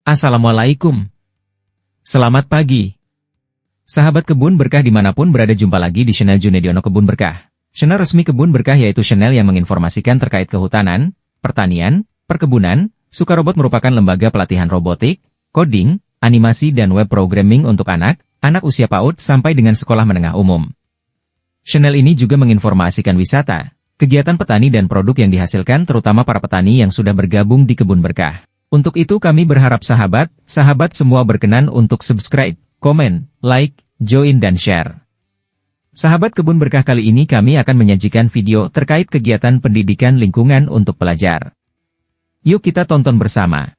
Assalamualaikum. Selamat pagi. Sahabat Kebun Berkah dimanapun berada, jumpa lagi di channel Junediono Kebun Berkah. Channel resmi Kebun Berkah yaitu channel yang menginformasikan terkait kehutanan, pertanian, perkebunan. Sukarobot merupakan lembaga pelatihan robotik, coding, animasi dan web programming untuk anak usia PAUD sampai dengan sekolah menengah umum. Channel ini juga menginformasikan wisata, kegiatan petani dan produk yang dihasilkan terutama para petani yang sudah bergabung di Kebun Berkah. Untuk itu kami berharap sahabat semua berkenan untuk subscribe, komen, like, join dan share. Sahabat Kebun Berkah, kali ini kami akan menyajikan video terkait kegiatan pendidikan lingkungan untuk pelajar. Yuk kita tonton bersama.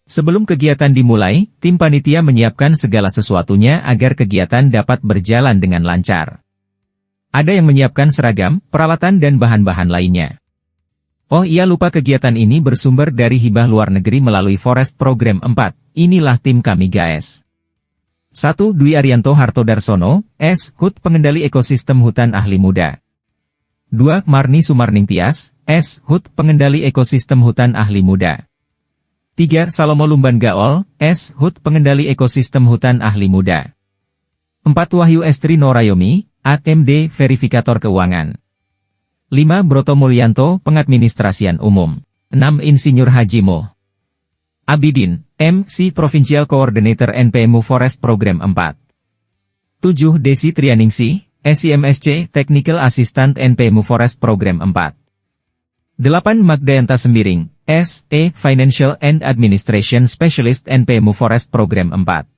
Sebelum kegiatan dimulai, tim panitia menyiapkan segala sesuatunya agar kegiatan dapat berjalan dengan lancar. Ada yang menyiapkan seragam, peralatan dan bahan-bahan lainnya. Oh iya, lupa, kegiatan ini bersumber dari hibah luar negeri melalui Forest Program 4. Inilah tim kami guys. 1. Dwi Arianto Hartodarsono, S.Hut Pengendali Ekosistem Hutan Ahli Muda. 2. Marni Sumarning Tias, S.Hut Pengendali Ekosistem Hutan Ahli Muda. 3. Salomo Lumban Gaol, S.Hut Pengendali Ekosistem Hutan Ahli Muda. 4. Wahyu Estri Norayomi, AMD Verifikator Keuangan. 5. Broto Mulyanto, Pengadministrasian Umum. 6. Insinyur Hajimo Abidin, MC Provincial Coordinator NPMU Forest Program 4. 7. Desi Trianingsih, SIMSC Technical Assistant NPMU Forest Program 4. 8. Magdayanta Sembiring, S.E. Financial and Administration Specialist NPMU Forest Program 4.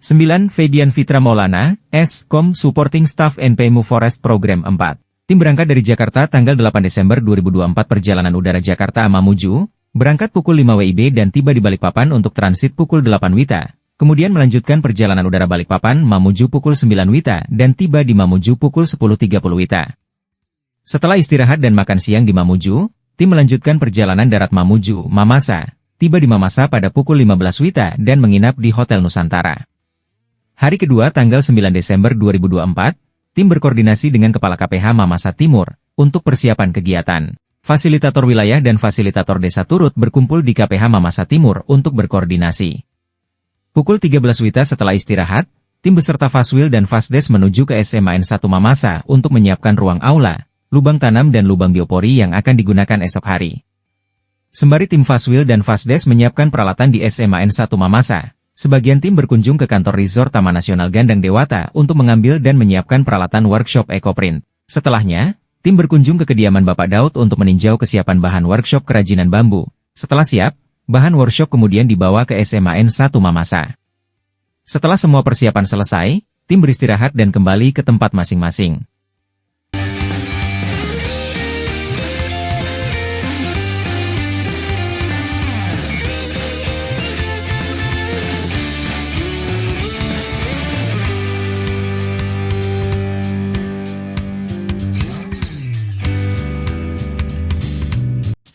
9. Fedian Fitra Maulana, S.Com Supporting Staff NPMU Forest Program 4. Tim berangkat dari Jakarta tanggal 8 Desember 2024. Perjalanan udara Jakarta Mamuju, berangkat pukul 5 WIB dan tiba di Balikpapan untuk transit pukul 8 WITA. Kemudian melanjutkan perjalanan udara Balikpapan Mamuju pukul 9 WITA dan tiba di Mamuju pukul 10.30 WITA. Setelah istirahat dan makan siang di Mamuju, tim melanjutkan perjalanan darat Mamuju, Mamasa, tiba di Mamasa pada pukul 15 WITA dan menginap di Hotel Nusantara. Hari kedua tanggal 9 Desember 2024, tim berkoordinasi dengan Kepala KPH Mamasa Timur untuk persiapan kegiatan. Fasilitator wilayah dan fasilitator desa turut berkumpul di KPH Mamasa Timur untuk berkoordinasi. Pukul 13 WITA setelah istirahat, tim beserta Faswil dan Fasdes menuju ke SMAN 1 Mamasa untuk menyiapkan ruang aula, lubang tanam dan lubang biopori yang akan digunakan esok hari. Sembari tim Faswil dan Fasdes menyiapkan peralatan di SMAN 1 Mamasa, sebagian tim berkunjung ke kantor Resort Taman Nasional Gandang Dewata untuk mengambil dan menyiapkan peralatan workshop EcoPrint. Setelahnya, tim berkunjung ke kediaman Bapak Daud untuk meninjau kesiapan bahan workshop kerajinan bambu. Setelah siap, bahan workshop kemudian dibawa ke SMAN 1 Mamasa. Setelah semua persiapan selesai, tim beristirahat dan kembali ke tempat masing-masing.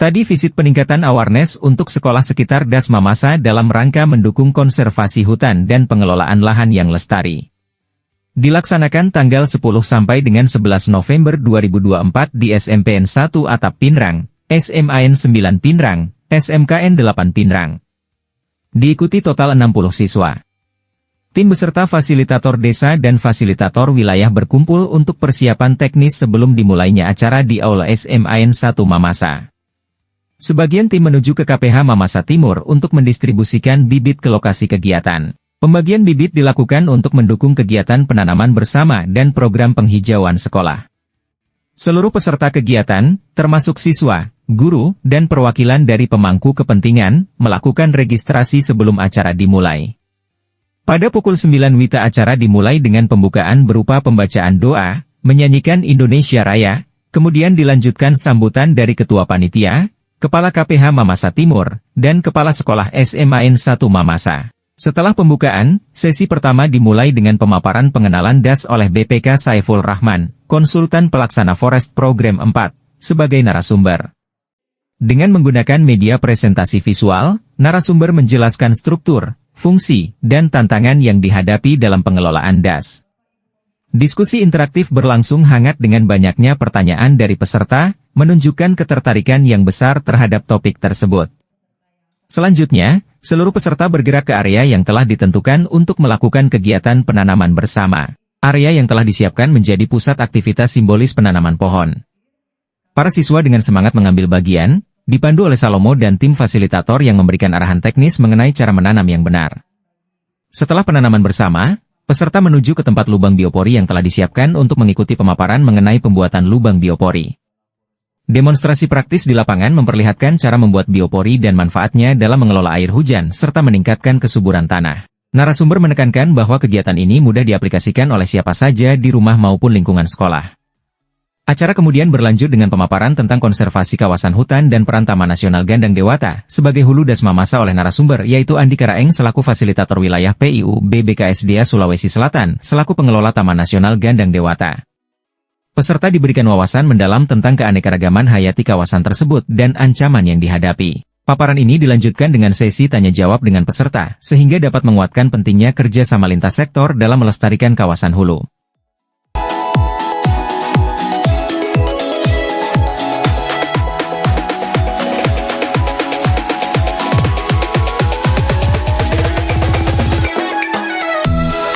Study visit peningkatan awareness untuk sekolah sekitar Das Mamasa dalam rangka mendukung konservasi hutan dan pengelolaan lahan yang lestari. Dilaksanakan tanggal 10 sampai dengan 11 November 2024 di SMPN 1 Atap Pinrang, SMAN 9 Pinrang, SMKN 8 Pinrang. Diikuti total 60 siswa. Tim beserta fasilitator desa dan fasilitator wilayah berkumpul untuk persiapan teknis sebelum dimulainya acara di Aula SMAN 1 Mamasa. Sebagian tim menuju ke KPH Mamasa Timur untuk mendistribusikan bibit ke lokasi kegiatan. Pembagian bibit dilakukan untuk mendukung kegiatan penanaman bersama dan program penghijauan sekolah. Seluruh peserta kegiatan, termasuk siswa, guru, dan perwakilan dari pemangku kepentingan, melakukan registrasi sebelum acara dimulai. Pada pukul 9 WITA acara dimulai dengan pembukaan berupa pembacaan doa, menyanyikan Indonesia Raya, kemudian dilanjutkan sambutan dari Ketua Panitia, Kepala KPH Mamasa Timur, dan Kepala Sekolah SMAN 1 Mamasa. Setelah pembukaan, sesi pertama dimulai dengan pemaparan pengenalan DAS oleh BPK Saiful Rahman, konsultan pelaksana Forest Program 4, sebagai narasumber. Dengan menggunakan media presentasi visual, narasumber menjelaskan struktur, fungsi, dan tantangan yang dihadapi dalam pengelolaan DAS. Diskusi interaktif berlangsung hangat dengan banyaknya pertanyaan dari peserta, menunjukkan ketertarikan yang besar terhadap topik tersebut. Selanjutnya, seluruh peserta bergerak ke area yang telah ditentukan untuk melakukan kegiatan penanaman bersama. Area yang telah disiapkan menjadi pusat aktivitas simbolis penanaman pohon. Para siswa dengan semangat mengambil bagian, dipandu oleh Salomo dan tim fasilitator yang memberikan arahan teknis mengenai cara menanam yang benar. Setelah penanaman bersama, peserta menuju ke tempat lubang biopori yang telah disiapkan untuk mengikuti pemaparan mengenai pembuatan lubang biopori. Demonstrasi praktis di lapangan memperlihatkan cara membuat biopori dan manfaatnya dalam mengelola air hujan serta meningkatkan kesuburan tanah. Narasumber menekankan bahwa kegiatan ini mudah diaplikasikan oleh siapa saja di rumah maupun lingkungan sekolah. Acara kemudian berlanjut dengan pemaparan tentang konservasi kawasan hutan dan peran Taman Nasional Gandang Dewata sebagai hulu Das Mamasa oleh narasumber yaitu Andi Karaeng selaku fasilitator wilayah PIU BBKSDA Sulawesi Selatan selaku pengelola Taman Nasional Gandang Dewata. Peserta diberikan wawasan mendalam tentang keanekaragaman hayati kawasan tersebut dan ancaman yang dihadapi. Paparan ini dilanjutkan dengan sesi tanya-jawab dengan peserta, sehingga dapat menguatkan pentingnya kerja sama lintas sektor dalam melestarikan kawasan hulu.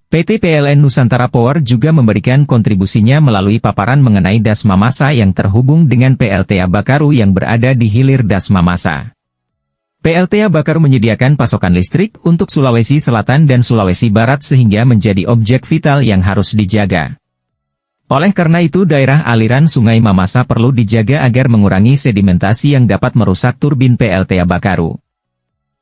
PT PLN Nusantara Power juga memberikan kontribusinya melalui paparan mengenai Das Mamasa yang terhubung dengan PLTA Bakaru yang berada di hilir Das Mamasa. PLTA Bakaru menyediakan pasokan listrik untuk Sulawesi Selatan dan Sulawesi Barat sehingga menjadi objek vital yang harus dijaga. Oleh karena itu daerah aliran Sungai Mamasa perlu dijaga agar mengurangi sedimentasi yang dapat merusak turbin PLTA Bakaru.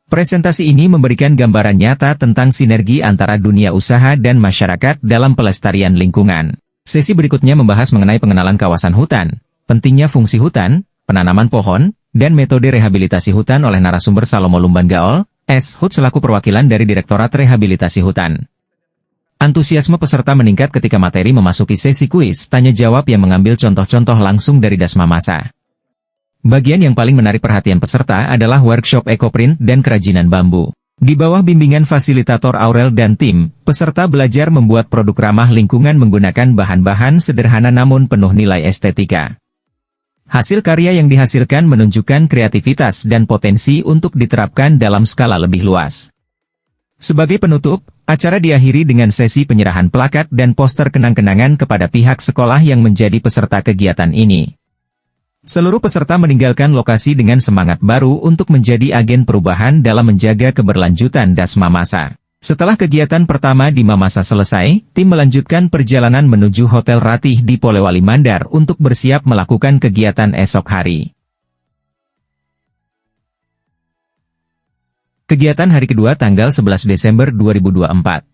Presentasi ini memberikan gambaran nyata tentang sinergi antara dunia usaha dan masyarakat dalam pelestarian lingkungan. Sesi berikutnya membahas mengenai pengenalan kawasan hutan, pentingnya fungsi hutan, penanaman pohon, dan metode rehabilitasi hutan oleh narasumber Salomo Lumban Gaol, S.Hud selaku perwakilan dari Direktorat Rehabilitasi Hutan. Antusiasme peserta meningkat ketika materi memasuki sesi kuis tanya-jawab yang mengambil contoh-contoh langsung dari Das Mamasa. Bagian yang paling menarik perhatian peserta adalah workshop ekoprint dan kerajinan bambu. Di bawah bimbingan fasilitator Aurel dan tim, peserta belajar membuat produk ramah lingkungan menggunakan bahan-bahan sederhana namun penuh nilai estetika. Hasil karya yang dihasilkan menunjukkan kreativitas dan potensi untuk diterapkan dalam skala lebih luas. Sebagai penutup, acara diakhiri dengan sesi penyerahan plakat dan poster kenang-kenangan kepada pihak sekolah yang menjadi peserta kegiatan ini. Seluruh peserta meninggalkan lokasi dengan semangat baru untuk menjadi agen perubahan dalam menjaga keberlanjutan Das Mamasa. Setelah kegiatan pertama di Mamasa selesai, tim melanjutkan perjalanan menuju Hotel Ratih di Polewali Mandar untuk bersiap melakukan kegiatan esok hari. Kegiatan hari kedua tanggal 11 Desember 2024.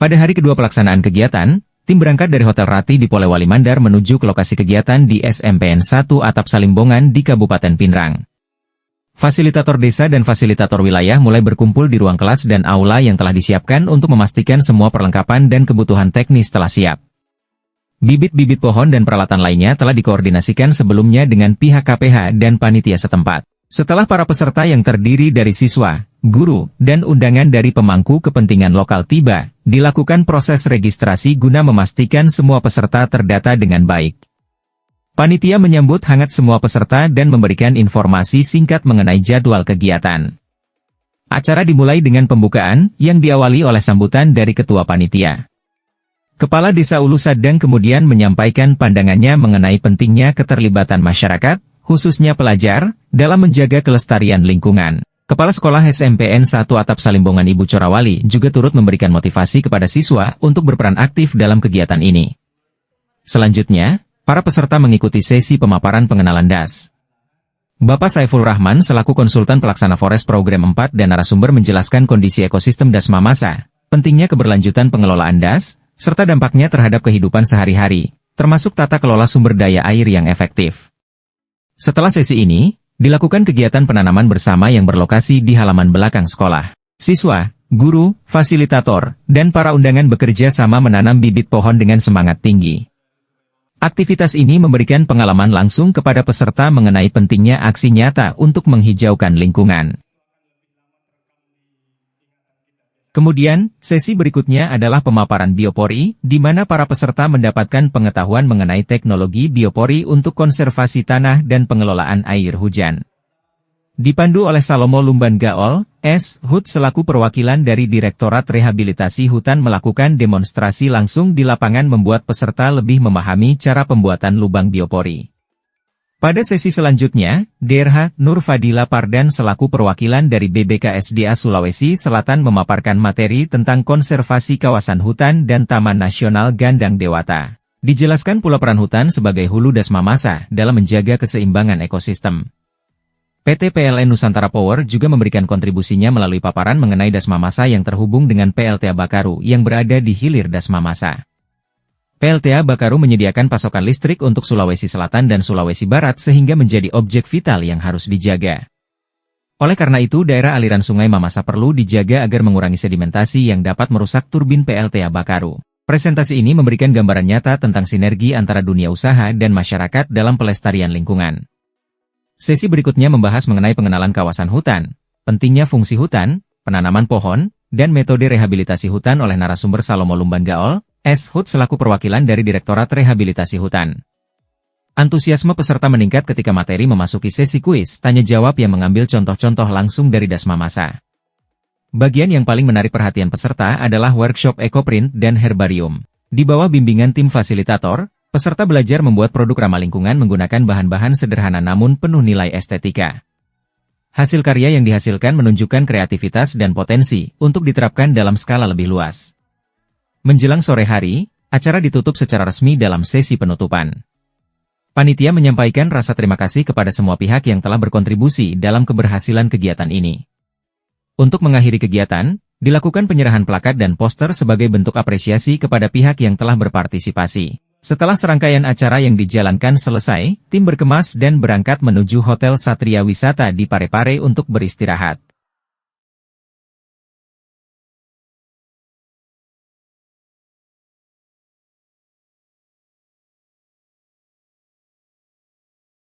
Pada hari kedua pelaksanaan kegiatan, tim berangkat dari Hotel Ratih di Polewali Mandar menuju ke lokasi kegiatan di SMPN 1 Atap Salimbongan di Kabupaten Pinrang. Fasilitator desa dan fasilitator wilayah mulai berkumpul di ruang kelas dan aula yang telah disiapkan untuk memastikan semua perlengkapan dan kebutuhan teknis telah siap. Bibit-bibit pohon dan peralatan lainnya telah dikoordinasikan sebelumnya dengan pihak KPH dan panitia setempat. Setelah para peserta yang terdiri dari siswa, guru, dan undangan dari pemangku kepentingan lokal tiba, dilakukan proses registrasi guna memastikan semua peserta terdata dengan baik. Panitia menyambut hangat semua peserta dan memberikan informasi singkat mengenai jadwal kegiatan. Acara dimulai dengan pembukaan, yang diawali oleh sambutan dari Ketua Panitia. Kepala Desa Ulu Sadang kemudian menyampaikan pandangannya mengenai pentingnya keterlibatan masyarakat, khususnya pelajar, dalam menjaga kelestarian lingkungan. Kepala Sekolah SMPN 1 Atap Salimbongan Ibu Corawali juga turut memberikan motivasi kepada siswa untuk berperan aktif dalam kegiatan ini. Selanjutnya, para peserta mengikuti sesi pemaparan pengenalan DAS. Bapak Saiful Rahman selaku konsultan pelaksana Forest Program 4 dan narasumber menjelaskan kondisi ekosistem Das Mamasa, pentingnya keberlanjutan pengelolaan DAS, serta dampaknya terhadap kehidupan sehari-hari, termasuk tata kelola sumber daya air yang efektif. Setelah sesi ini, dilakukan kegiatan penanaman bersama yang berlokasi di halaman belakang sekolah. Siswa, guru, fasilitator, dan para undangan bekerja sama menanam bibit pohon dengan semangat tinggi. Aktivitas ini memberikan pengalaman langsung kepada peserta mengenai pentingnya aksi nyata untuk menghijaukan lingkungan. Kemudian, sesi berikutnya adalah pemaparan biopori, di mana para peserta mendapatkan pengetahuan mengenai teknologi biopori untuk konservasi tanah dan pengelolaan air hujan. Dipandu oleh Salomo Lumban Gaol, S.Hud selaku perwakilan dari Direktorat Rehabilitasi Hutan melakukan demonstrasi langsung di lapangan membuat peserta lebih memahami cara pembuatan lubang biopori. Pada sesi selanjutnya, DRH Nur Fadila Pardan selaku perwakilan dari BBKSDA Sulawesi Selatan memaparkan materi tentang konservasi kawasan hutan dan Taman Nasional Gandang Dewata. Dijelaskan pula peran hutan sebagai hulu das mamasa dalam menjaga keseimbangan ekosistem. PT PLN Nusantara Power juga memberikan kontribusinya melalui paparan mengenai das mamasa yang terhubung dengan PLTA Bakaru yang berada di hilir das mamasa. PLTA Bakaru menyediakan pasokan listrik untuk Sulawesi Selatan dan Sulawesi Barat sehingga menjadi objek vital yang harus dijaga. Oleh karena itu daerah aliran sungai Mamasa perlu dijaga agar mengurangi sedimentasi yang dapat merusak turbin PLTA Bakaru. Presentasi ini memberikan gambaran nyata tentang sinergi antara dunia usaha dan masyarakat dalam pelestarian lingkungan. Sesi berikutnya membahas mengenai pengenalan kawasan hutan, pentingnya fungsi hutan, penanaman pohon, dan metode rehabilitasi hutan oleh narasumber Salomo Lumban Gaol, S.Hud selaku perwakilan dari Direktorat Rehabilitasi Hutan. Antusiasme peserta meningkat ketika materi memasuki sesi kuis tanya-jawab yang mengambil contoh-contoh langsung dari das mamasa. Bagian yang paling menarik perhatian peserta adalah workshop ekoprint dan herbarium. Di bawah bimbingan tim fasilitator, peserta belajar membuat produk ramah lingkungan menggunakan bahan-bahan sederhana namun penuh nilai estetika. Hasil karya yang dihasilkan menunjukkan kreativitas dan potensi untuk diterapkan dalam skala lebih luas. Menjelang sore hari, acara ditutup secara resmi dalam sesi penutupan. Panitia menyampaikan rasa terima kasih kepada semua pihak yang telah berkontribusi dalam keberhasilan kegiatan ini. Untuk mengakhiri kegiatan, dilakukan penyerahan plakat dan poster sebagai bentuk apresiasi kepada pihak yang telah berpartisipasi. Setelah serangkaian acara yang dijalankan selesai, tim berkemas dan berangkat menuju Hotel Satria Wisata di Parepare untuk beristirahat.